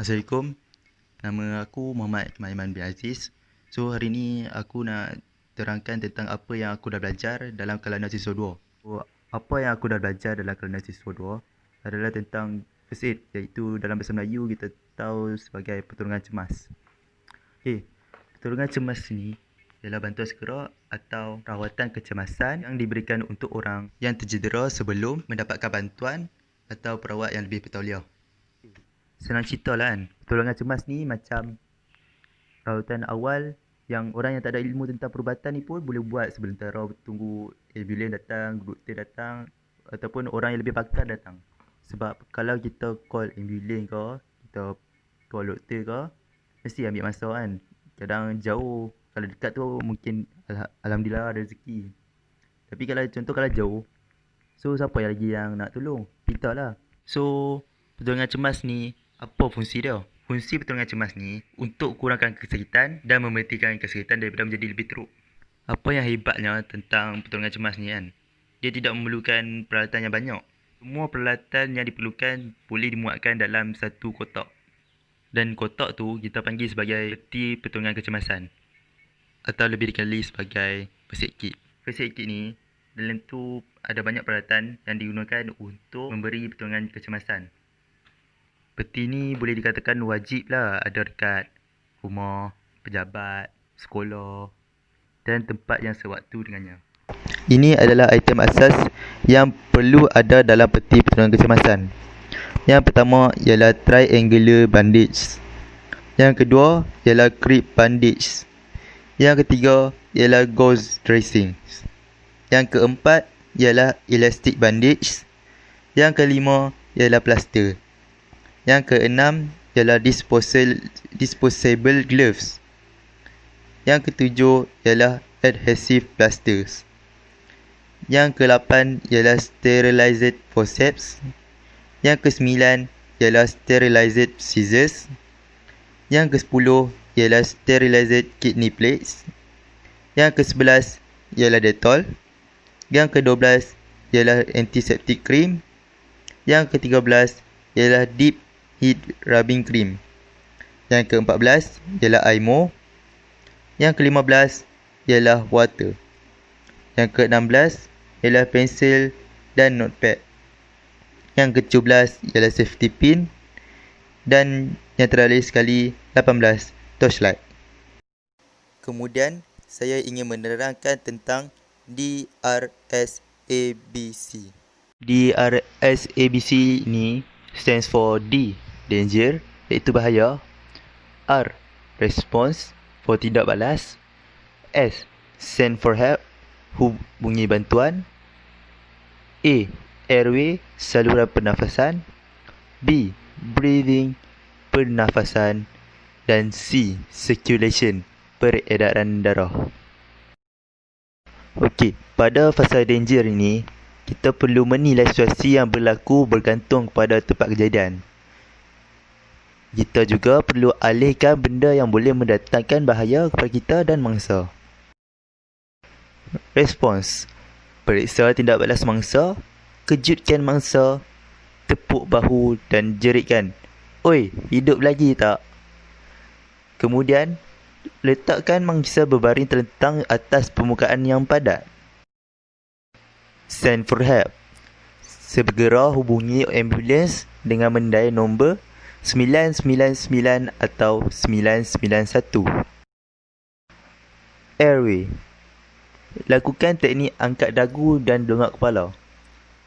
Assalamualaikum, nama aku Muhammad Maiman bin Aziz. So hari ni aku nak terangkan tentang apa yang aku dah belajar dalam Kelana Siswa 2. So, apa yang aku dah belajar dalam Kelana Siswa 2 adalah tentang first aid, iaitu dalam bahasa Melayu kita tahu sebagai pertolongan cemas. Pertolongan cemas ni ialah bantuan segera atau rawatan kecemasan yang diberikan untuk orang yang tercedera sebelum mendapatkan bantuan atau perawat yang lebih bertauliah. Senang cerita lah kan. Pertolongan cemas ni macam rawatan awal yang orang yang tak ada ilmu tentang perubatan ni pun boleh buat sementara tunggu ambulans datang, doktor datang ataupun orang yang lebih pakar datang. Sebab kalau kita call ambulans ke, kita call doktor ke, mesti ambil masa kan. Kadang jauh, kalau dekat tu mungkin Alhamdulillah ada rezeki. Tapi kalau jauh, so siapa lagi yang nak tolong? Kita lah. So pertolongan cemas ni, apa fungsi dia? Fungsi pertolongan cemas ni untuk kurangkan kesakitan dan memerhentikan kesakitan daripada menjadi lebih teruk. Apa yang hebatnya tentang pertolongan cemas ni kan? Dia tidak memerlukan peralatan yang banyak. Semua peralatan yang diperlukan boleh dimuatkan dalam satu kotak. Dan kotak tu kita panggil sebagai peti pertolongan kecemasan. Atau lebih dikenali sebagai first aid kit. First aid kit ni, dalam tu ada banyak peralatan yang digunakan untuk memberi pertolongan kecemasan. Peti ni boleh dikatakan wajib lah ada dekat rumah, pejabat, sekolah dan tempat yang sewaktu dengannya. Ini adalah item asas yang perlu ada dalam peti pertolongan kecemasan. Yang pertama ialah triangular bandage. Yang kedua ialah crepe bandage. Yang ketiga ialah gauze dressing. Yang keempat ialah elastic bandage. Yang kelima ialah plaster. Yang keenam ialah disposable gloves. Yang ketujuh ialah adhesive plasters. Yang ke-8 ialah sterilized forceps. Yang ke-9 ialah sterilized scissors. Yang ke-10 ialah sterilized kidney plates. Yang ke-11 ialah Dettol. Yang ke-12 ialah antiseptic cream. Yang ke-13 ialah deep heat rubbing cream. Yang ke-14 ialah IMO. Yang ke-15 ialah water. Yang ke-16 ialah pensel dan notepad. Yang ke-17 ialah safety pin. Dan yang terakhir sekali 18, torchlight. Kemudian saya ingin menerangkan tentang DRSABC. DRSABC ni stands for D, danger, iaitu bahaya. R, response, for tindak balas. S, send for help, hubungi bantuan. A, airway, saluran pernafasan. B, breathing, pernafasan. Dan C, circulation, peredaran darah. Okey, pada fasa danger ini, kita perlu menilai situasi yang berlaku bergantung kepada tempat kejadian. Kita juga perlu alihkan benda yang boleh mendatangkan bahaya kepada kita dan mangsa. Respons: periksa tindak balas mangsa, kejutkan mangsa, tepuk bahu dan jeritkan, "Oi, hidup lagi tak?" Kemudian, letakkan mangsa berbaring terlentang atas permukaan yang padat. Send for help: segera hubungi ambulans dengan menandai nombor 999 atau 991. Airway: lakukan teknik angkat dagu dan dongak kepala.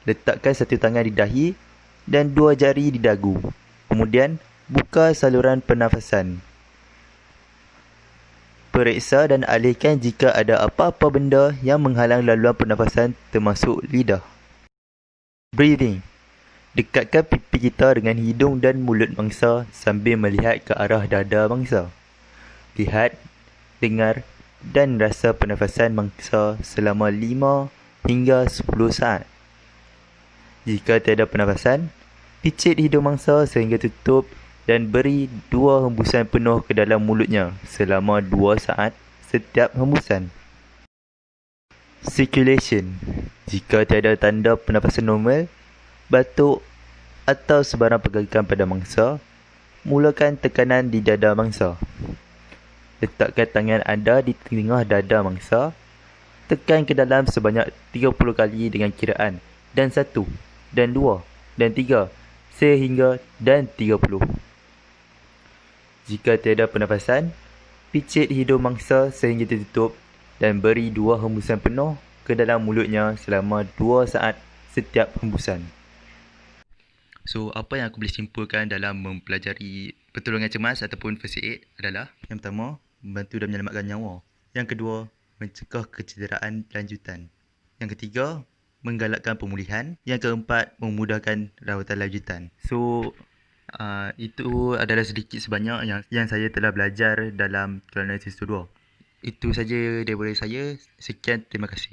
Letakkan satu tangan di dahi dan dua jari di dagu. Kemudian, buka saluran pernafasan. Periksa dan alihkan jika ada apa-apa benda yang menghalang laluan pernafasan termasuk lidah. Breathing: dekatkan pipi kita dengan hidung dan mulut mangsa sambil melihat ke arah dada mangsa. Lihat, dengar dan rasa pernafasan mangsa selama 5 hingga 10 saat. Jika tiada pernafasan, picit hidung mangsa sehingga tutup dan beri 2 hembusan penuh ke dalam mulutnya selama 2 saat setiap hembusan. Circulation: jika tiada tanda pernafasan normal, batuk atau sebarang pergerakan pada mangsa, Mulakan tekanan di dada mangsa. Letakkan tangan anda di tengah dada mangsa. Tekan ke dalam sebanyak 30 kali dengan kiraan dan 1, dan 2, dan 3, sehingga dan 30. Jika tiada pernafasan, picit hidung mangsa sehingga tertutup dan beri 2 hembusan penuh ke dalam mulutnya selama 2 saat setiap hembusan. So, apa yang aku boleh simpulkan dalam mempelajari pertolongan cemas ataupun first aid adalah, yang pertama, membantu dan menyelamatkan nyawa. Yang kedua, mencegah kecederaan lanjutan. Yang ketiga, menggalakkan pemulihan. Yang keempat, memudahkan rawatan lanjutan. So, itu adalah sedikit sebanyak yang saya telah belajar dalam Kelana Siswa 2. Itu saja daripada saya. Sekian, terima kasih.